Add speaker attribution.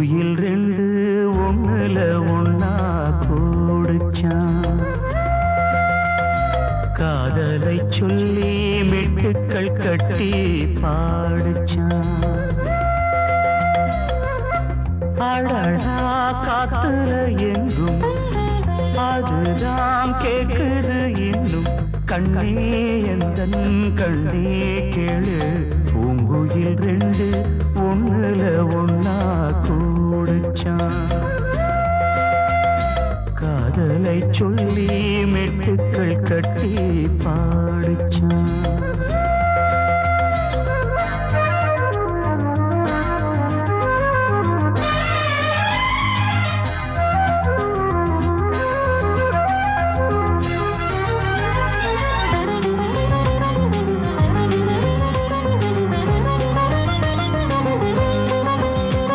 Speaker 1: குயில் ரெண்டு ஒண்ணுல ஒன்னா கூடுச்சான். காதலை சொல்லி மெட்டுக்கள் கட்டி பாடுச்சான். அடடா காத்துல எங்கும் அதுதான் கேக்குது இன்னும். கண்ணே எந்தன் கண்ணே கேளு, பூங்குயில் ரெண்டு ஒண்ணுல ஒன்னா கூடுச்சான். காதலை சொல்லி மெட்டுக்கள் கட்டி பாடுச்சான்.